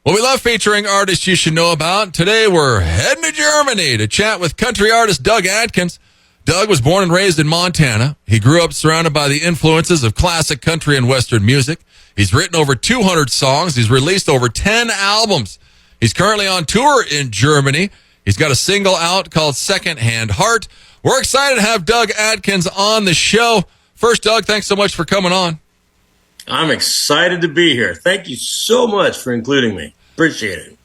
Well, we love featuring artists you should know about. Today, we're heading to Germany to chat with country artist Doug Adkins. Doug was born and raised in Montana. He grew up surrounded by the influences of classic country and Western music. He's written over 200 songs. He's released over 10 albums. He's currently on tour in Germany. He's got a single out called Secondhand Heart. We're excited to have Doug Adkins on the show. First, Doug, thanks so much for coming on. I'm excited to be here. Thank you so much for including me. Appreciate it.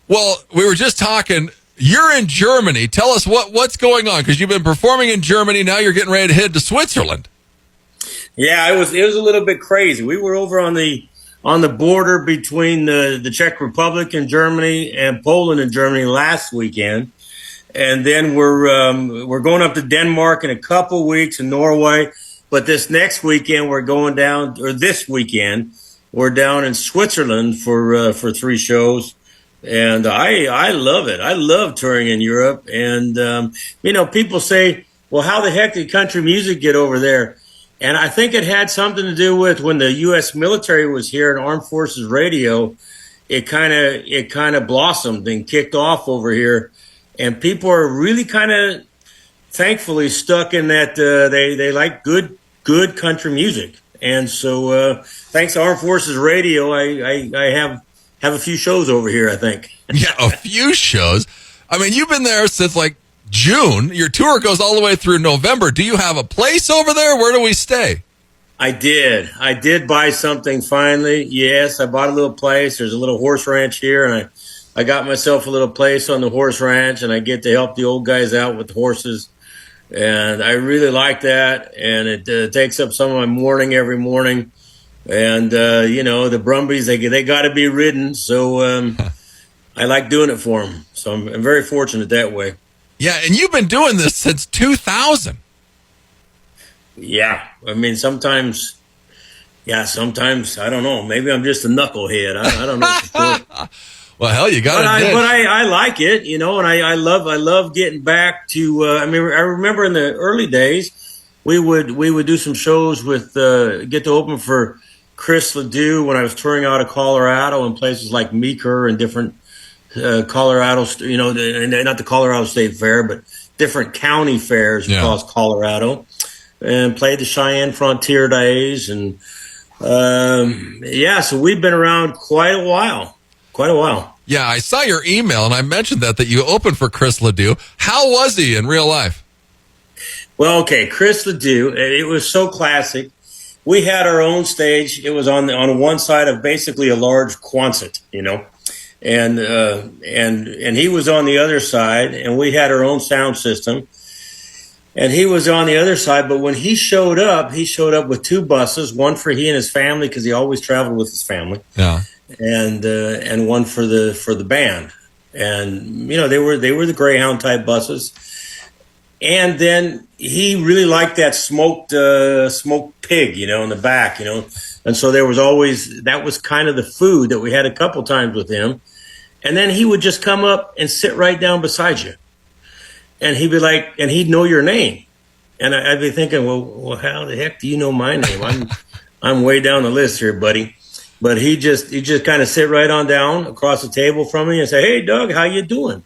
Well, we were just talking. You're in Germany. Tell us what's going on, because you've been performing in Germany. Now you're getting ready to head to Switzerland. Yeah, it was a little bit crazy. We were over on the border between the Czech Republic and Germany and Poland and Germany last weekend, and then we're going up to Denmark in a couple weeks and Norway. But this next weekend we're going down, or this weekend we're down in Switzerland for 3 shows, and I love it. I love touring in Europe, and people say, well, how the heck did country music get over there? And I think it had something to do with when the U.S. military was here and Armed Forces Radio. It kind of blossomed and kicked off over here, and people are really kind of thankfully stuck in that they like good country music. And so thanks to Armed Forces Radio, I have a few shows over here, I think. Yeah, a few shows. I mean, you've been there since like June. Your tour goes all the way through November. Do you have a place over there? Where do we stay? I did buy something finally. Yes, I bought a little place. There's a little horse ranch here, and I got myself a little place on the horse ranch, and I get to help the old guys out with the horses. And I really like that, and it takes up some of my morning every morning. And, the Brumbies, they got to be ridden, so I like doing it for them. So I'm very fortunate that way. Yeah, and you've been doing this since 2000. Yeah, I mean, sometimes, I don't know. Maybe I'm just a knucklehead. I don't know. Well, hell, you got it. But I like it, and I love getting back to. I remember in the early days, we would do some shows with get to open for Chris Ledoux when I was touring out of Colorado and places like Meeker and different Colorado, not the Colorado State Fair, but different county fairs across Colorado, and played the Cheyenne Frontier Days, and so we've been around quite a while. Yeah, I saw your email, and I mentioned that you opened for Chris Ledoux. How was he in real life? Well, okay, Chris Ledoux, it was so classic. We had our own stage. It was on one side of basically a large Quonset, and he was on the other side, and we had our own sound system. And he was on the other side, but when he showed up with 2 buses, one for he and his family, because he always traveled with his family. Yeah. And one for the band, and they were the Greyhound type buses, and then he really liked that smoked pig, in the back, and so there was always, that was kind of the food that we had a couple times with him, and then he would just come up and sit right down beside you, and he'd be like, and he'd know your name, and I'd be thinking, well, how the heck do you know my name? I'm way down the list here, buddy. But he just kind of sit right on down across the table from me and say, "Hey, Doug, how you doing?"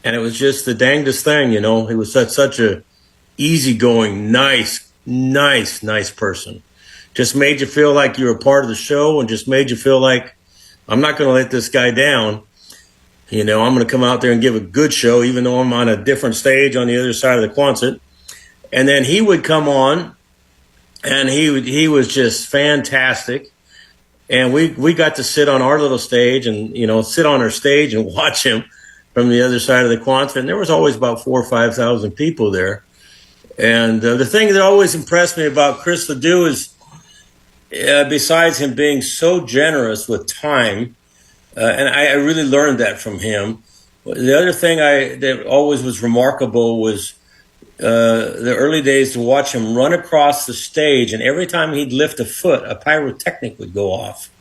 And it was just the dangest thing, He was such a easygoing, nice person. Just made you feel like you were part of the show, and just made you feel like, I'm not going to let this guy down. I'm going to come out there and give a good show, even though I'm on a different stage on the other side of the Quonset. And then he would come on, and he was just fantastic. And we got to sit on our little stage and, sit on our stage and watch him from the other side of the Quonset. And there was always about 4,000 or 5,000 people there. And the thing that always impressed me about Chris Ledoux is, besides him being so generous with time, and I really learned that from him. The other thing that always was remarkable was the early days to watch him run across the stage, and every time he'd lift a foot, a pyrotechnic would go off.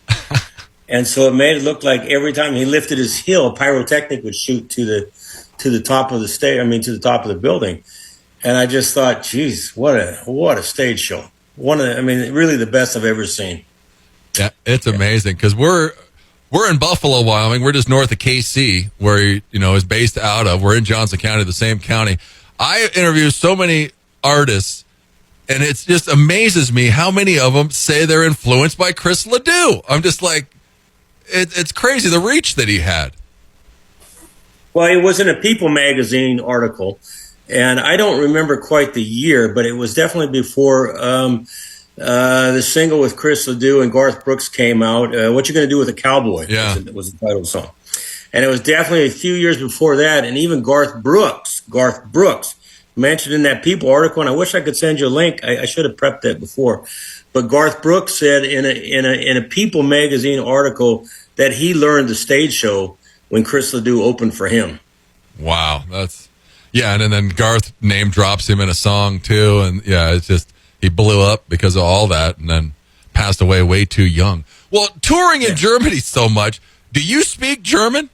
And so it made it look like every time he lifted his heel, a pyrotechnic would shoot to the top of the stage. To the top of the building. And I just thought, geez, what a stage show. Really the best I've ever seen. Yeah, it's amazing, because we're We're in Buffalo, Wyoming. We're just north of KC, where he, is based out of. We're in Johnson County, the same county. I interview so many artists, and it just amazes me how many of them say they're influenced by Chris Ledoux. I'm just like, it's crazy the reach that he had. Well, it was in a People magazine article, and I don't remember quite the year, but it was definitely before the single with Chris Ledoux and Garth Brooks came out. What You Gonna Do with a Cowboy? Yeah, was the title of the song, and it was definitely a few years before that. And even Garth Brooks mentioned in that People article, and I wish I could send you a link. I should have prepped that before, but Garth Brooks said in a People magazine article that he learned the stage show when Chris Ledoux opened for him. Wow, and then Garth name drops him in a song too, and it's just he blew up because of all that, and then passed away way too young. Well, touring in Germany so much, do you speak German?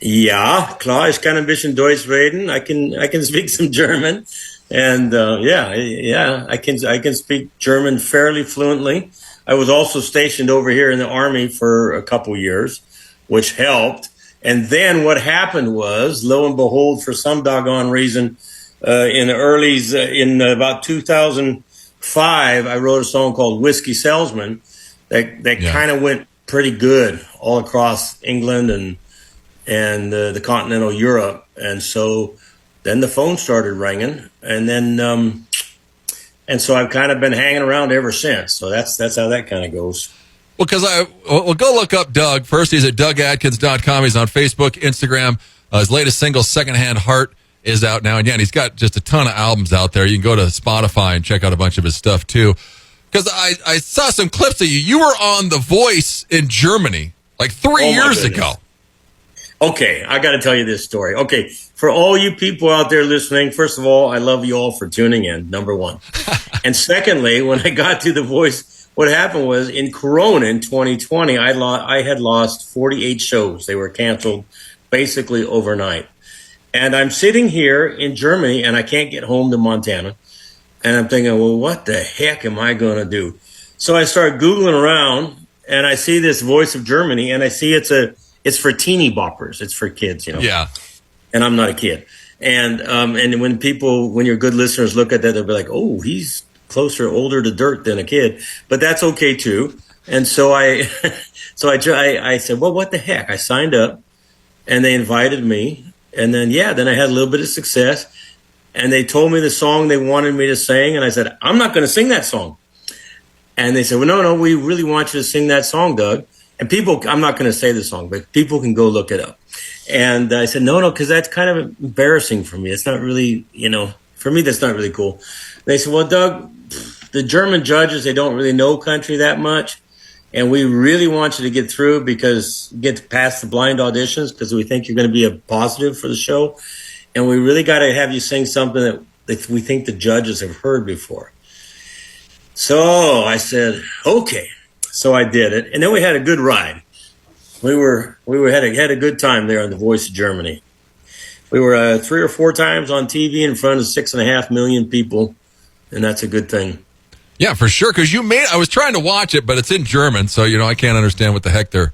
Ja, klar, ich kann ein bisschen Deutsch reden. I can speak some German, and I can speak German fairly fluently. I was also stationed over here in the Army for a couple years, which helped. And then what happened was, lo and behold, for some doggone reason, in about 2005, I wrote a song called Whiskey Salesman that kind of went pretty good all across England and the continental Europe. And so then the phone started ringing, and then and so I've kind of been hanging around ever since. So that's how that kind of goes. Well, because we'll go look up Doug. First, he's at DougAdkins.com. He's on Facebook, Instagram. His latest single, Secondhand Heart, is out now. And yeah, he's got just a ton of albums out there. You can go to Spotify and check out a bunch of his stuff too. Because I saw some clips of you. You were on The Voice in Germany like 3 years ago. Okay, I got to tell you this story. Okay, for all you people out there listening, first of all, I love you all for tuning in, number one. And secondly, when I got to The Voice, what happened was in Corona in 2020, I had lost 48 shows. They were canceled basically overnight. And I'm sitting here in Germany, and I can't get home to Montana. And I'm thinking, well, what the heck am I going to do? So I start Googling around, and I see this Voice of Germany, and I see it's for teeny boppers. It's for kids, Yeah. And I'm not a kid. And when your good listeners look at that, they'll be like, oh, he's older to dirt than a kid, but that's okay too. And so I said, well, what the heck? I signed up, and they invited me, and then I had a little bit of success, and they told me the song they wanted me to sing, and I said, I'm not going to sing that song. And they said, well, no, we really want you to sing that song, Doug. And I'm not going to say the song, but people can go look it up. And I said, no, because that's kind of embarrassing for me. It's not really, for me, that's not really cool. They said, well, Doug, the German judges, they don't really know country that much. And we really want you to get through get past the blind auditions because we think you're going to be a positive for the show. And we really got to have you sing something that we think the judges have heard before. So I said, okay. So I did it. And then we had a good ride. We had a good time there on The Voice of Germany. We were 3 or 4 times on TV in front of 6.5 million people. And that's a good thing. Yeah, for sure. Because I was trying to watch it, but it's in German, so I can't understand what the heck they're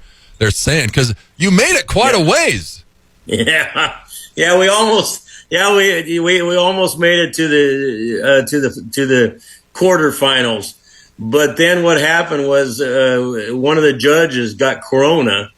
saying. Because you made it quite a ways. Yeah, we almost made it to the quarterfinals. But then what happened was one of the judges got corona,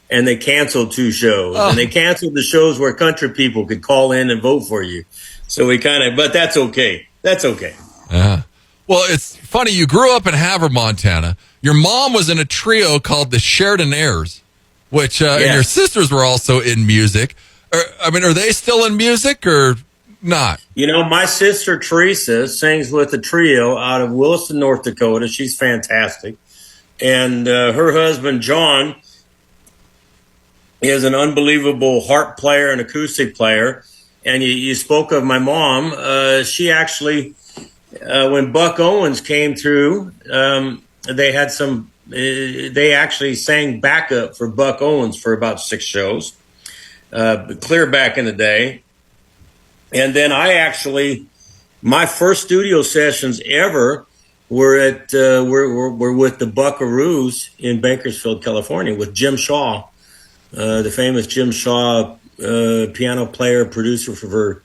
and they canceled 2 shows. And they canceled the shows where country people could call in and vote for you. So but that's okay. That's okay. Yeah. Well, it's funny. You grew up in Havre, Montana. Your mom was in a trio called the Chardonnaires, which and your sisters were also in music. Are they still in music or not? My sister Teresa sings with a trio out of Williston, North Dakota. She's fantastic. And her husband, John, is an unbelievable harp player and acoustic player. And you spoke of my mom. She actually... when Buck Owens came through, they actually sang backup for Buck Owens for about 6 shows, clear back in the day. And then my first studio sessions ever we're with the Buckaroos in Bakersfield, California, with Jim Shaw, the famous Jim Shaw, piano player, producer for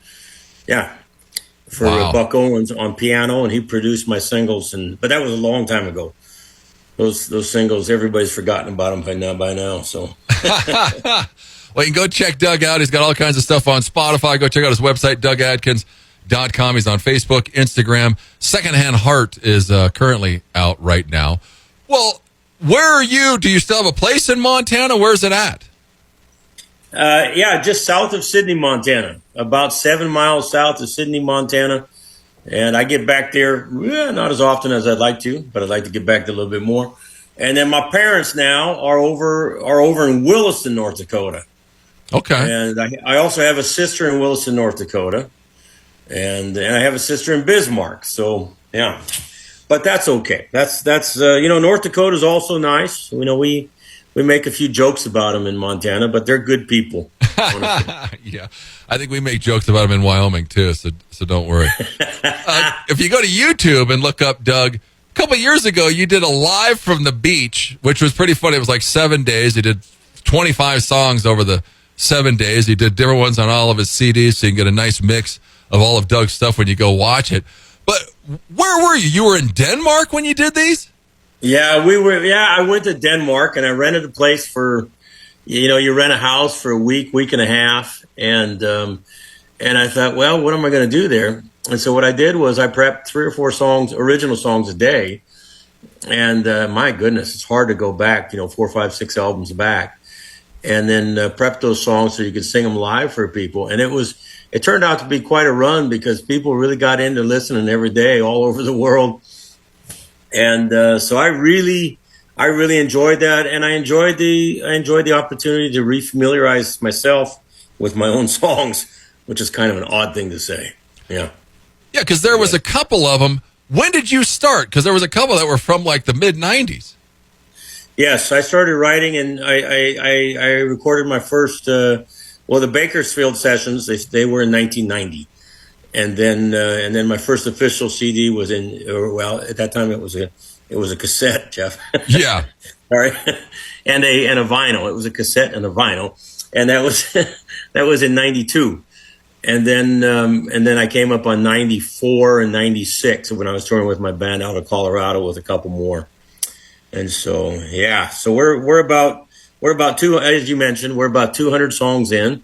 Wow. Buck Owens on piano, and he produced my singles. But that was a long time ago. Those singles, everybody's forgotten about them by now. So. Well, you can go check Doug out. He's got all kinds of stuff on Spotify. Go check out his website, DougAdkins.com. He's on Facebook, Instagram. Secondhand Heart is currently out right now. Well, where are you? Do you still have a place in Montana? Where's it at? Yeah, just south of Sidney, Montana, about 7 miles south of Sidney, Montana. And I get back there, not as often as I'd like to, but I'd like to get back there a little bit more. And then my parents now are over in Williston, North Dakota. Okay. And I also have a sister in Williston, North Dakota, and I have a sister in Bismarck. So yeah, but that's okay. That's North Dakota is also nice. We make a few jokes about them in Montana, but they're good people. Yeah, I think we make jokes about him in Wyoming too, so don't worry. If you go to YouTube and look up Doug, a couple of years ago you did a live from the beach, which was pretty funny. It was like 7 days. He did 25 songs over the 7 days. He did different ones on all of his CDs, so you can get a nice mix of all of Doug's stuff when you go watch it. But where were you? You were in Denmark when you did these? Yeah, we were. Yeah, I went to Denmark and I rented a place for, you rent a house for a week and a half, and I thought, well, what am I going to do there? And so what I did was I prepped 3 or 4 original songs a day, and my goodness, it's hard to go back, 4, 5, 6 albums back. And then prep those songs so you could sing them live for people. And it turned out to be quite a run because people really got into listening every day all over the world. And so I really enjoyed that. And I enjoyed the opportunity to refamiliarize myself with my own songs, which is kind of an odd thing to say. Yeah. Yeah, because there was a couple of them. When did you start? Because there was a couple that were from like the mid-'90s. Yes, I started writing, and I recorded my first, the Bakersfield sessions. They were in 1990, and then my first official CD was at that time it was a cassette, Jeff. Yeah. Sorry, and a vinyl. It was a cassette and a vinyl, and that was in 92, and then I came up on 94 and 96 when I was touring with my band out of Colorado with a couple more. And so, yeah, so we're about as you mentioned, we're about 200 songs in,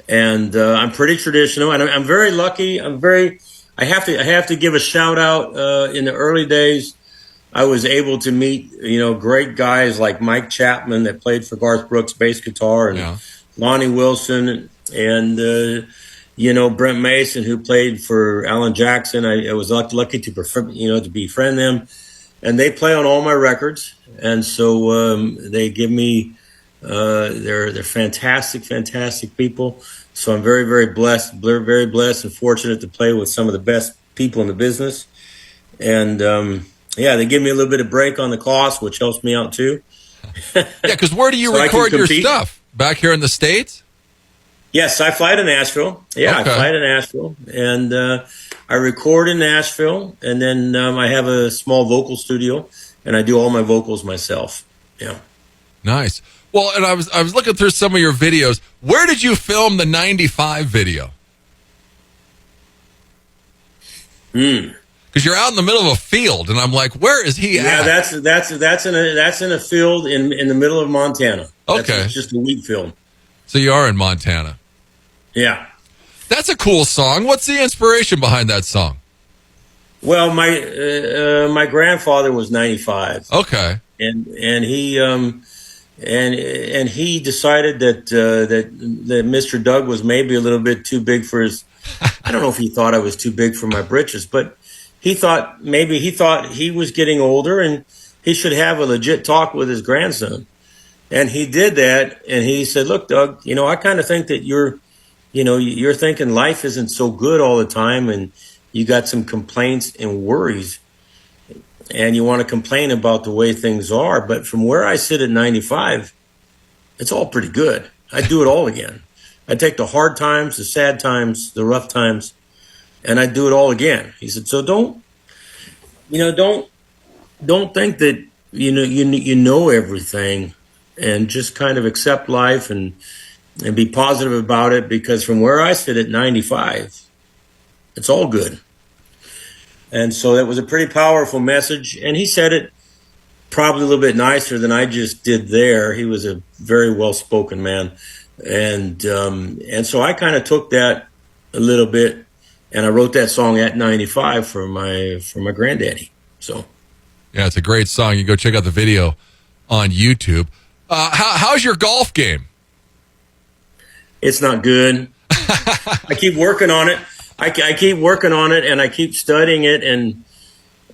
and I'm pretty traditional, and I'm very lucky. I have to give a shout out. In the early days, I was able to meet, great guys like Mike Chapman that played for Garth Brooks bass guitar, and Lonnie Wilson, and Brent Mason, who played for Alan Jackson. I was lucky to befriend them. And they play on all my records, and so they give me. They're fantastic, fantastic people. So I'm very, very blessed, and fortunate to play with some of the best people in the business. And they give me a little bit of break on the cost, which helps me out too. Yeah, because where do you record your stuff? Back here in the States? Yes, I fly to Nashville. Yeah, okay. I fly to Nashville, and I record in Nashville, and then I have a small vocal studio, and I do all my vocals myself. Yeah. Nice. Well, and I was looking through some of your videos. Where did you film the 95 video? Because you're out in the middle of a field, and I'm like, where is he at? Yeah, that's in a field in the middle of Montana. Okay. It's just a wheat field. So you are in Montana. Yeah. That's a cool song. What's the inspiration behind that song? Well, my grandfather was 95. Okay. And he and he decided that Mr. Doug was maybe a little bit too big for his. I don't know if he thought I was too big for my britches, but he thought he was getting older and he should have a legit talk with his grandson. And he did that, and he said, "Look, Doug, I kind of think that you're thinking life isn't so good all the time, and you got some complaints and worries, and you want to complain about the way things are. But from where I sit at 95, it's all pretty good. I'd do it all again. I'd take the hard times, the sad times, the rough times, and I'd do it all again." He said, "So don't don't think that you know everything, and just kind of accept life and be positive about it, because from where I sit at 95, it's all good. And so that was a pretty powerful message, and he said it probably a little bit nicer than I just did there. He was a very well-spoken man, and so I kind of took that a little bit, and I wrote that song at 95 for my granddaddy. So, yeah, it's a great song. You can go check out the video on YouTube. How's your golf game? It's not good. I keep working on it. I keep working on it, and I keep studying it, and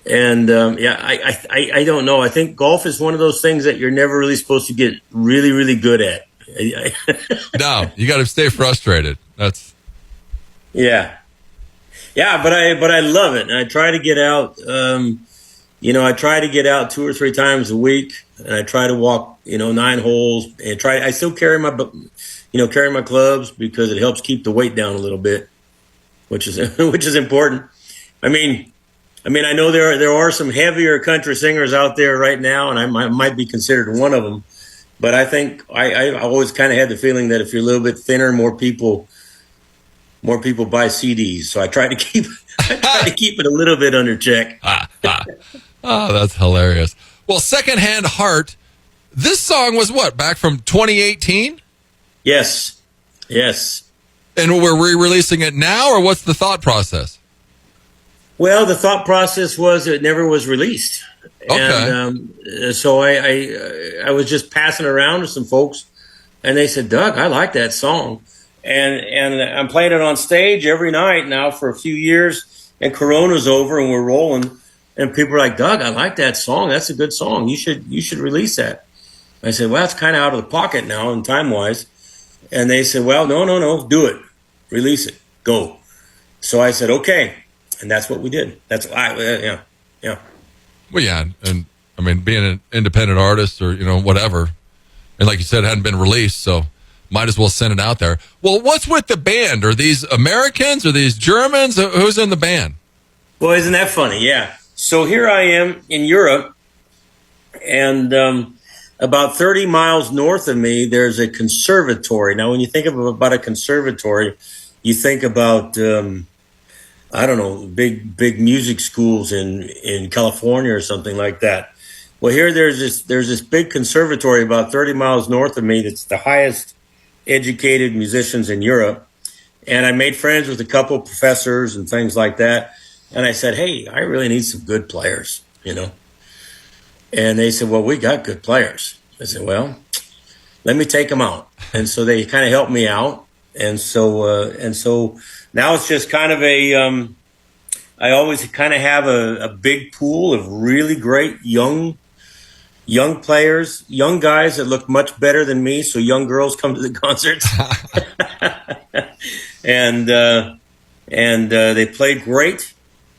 I don't know. I think golf is one of those things that you're never really supposed to get really, really good at. No, you got to stay frustrated. Yeah, but I love it, and I try to get out. I try to get out 2 or 3 times a week, and I try to walk 9 holes, and I still carry my clubs, because it helps keep the weight down a little bit, which is important. I mean, I know there are some heavier country singers out there right now, and I might be considered one of them. But I think I always kind of had the feeling that if you're a little bit thinner, more people buy CDs. So I try to keep it a little bit under check. Oh, that's hilarious. Well, Secondhand Heart, this song was what, back from 2018? Yes. And we're re-releasing it now, or what's the thought process? Well, the thought process was it never was released. Okay. And so I was just passing around to some folks, and they said, "Doug, I like that song." And I'm playing it on stage every night now for a few years, and Corona's over and we're rolling, and people are like, "Doug, I like that song. That's a good song. You should release that." I said, "Well, it's kind of out of the pocket now in time-wise." And they said, "Well, no, do it. Release it. Go." So I said, "Okay." And that's what we did. That's yeah. Well, yeah, and I mean, being an independent artist or whatever, and like you said, it hadn't been released, so might as well send it out there. Well, what's with the band? Are these Americans? Are these Germans? Who's in the band? Well, isn't that funny? Yeah. So here I am in Europe, and about 30 miles north of me, there's a conservatory. Now, when you think about a conservatory, you think about I don't know, big music schools in California or something like that. Well, here there's this big conservatory about 30 miles north of me that's the highest educated musicians in Europe. And I made friends with a couple of professors and things like that. And I said, "Hey, I really need some good players, And they said, "Well, we got good players." I said, "Well, let me take them out." And so they kind of helped me out. And so now it's just kind of I always kind of have a big pool of really great young players, young guys that look much better than me. So young girls come to the concerts, and they play great.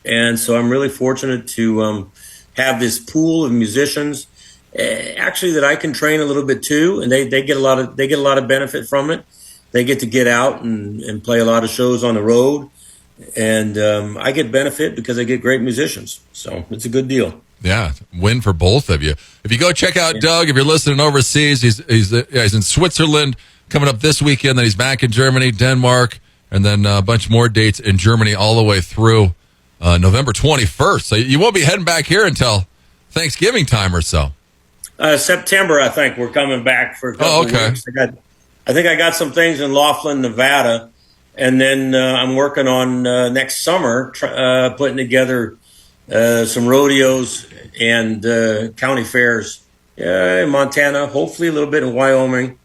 And so I'm really fortunate to have this pool of musicians, actually, that I can train a little bit too, and they get a lot of benefit from it. They get to get out and play a lot of shows on the road, and I get benefit because I get great musicians. So it's a good deal. Yeah, win for both of you. If you go check out Doug, if you're listening overseas, he's in Switzerland coming up this weekend. Then he's back in Germany, Denmark, and then a bunch more dates in Germany all the way through November 21st. So you won't be heading back here until Thanksgiving time or so. September, I think we're coming back for a couple of weeks. I think I got some things in Laughlin, Nevada, and then I'm working on next summer putting together some rodeos and county fairs in Montana, hopefully a little bit in Wyoming,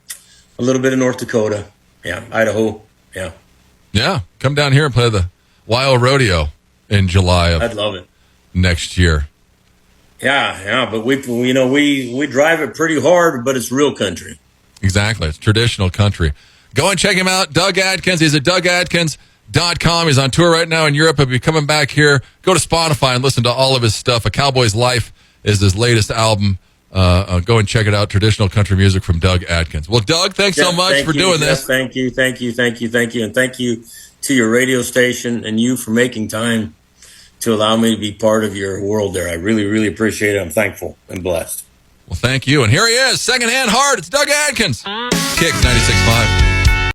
a little bit in North Dakota, Idaho, Yeah, come down here and play the Wyo Rodeo in July I'd love it. Next year. Yeah, but we drive it pretty hard, but it's real country. Exactly. It's traditional country. Go and check him out. Doug Adkins. He's at DougAdkins.com. He's on tour right now in Europe. He'll be coming back here. Go to Spotify and listen to all of his stuff. A Cowboy's Life is his latest album. Go and check it out. Traditional country music from Doug Adkins. Well, Doug, thanks so much for doing this. Thank you. And thank you to your radio station and you for making time to allow me to be part of your world there. I really, really appreciate it. I'm thankful and blessed. Well, thank you. And here he is, secondhand hard. It's Doug Adkins. KIX 96.5.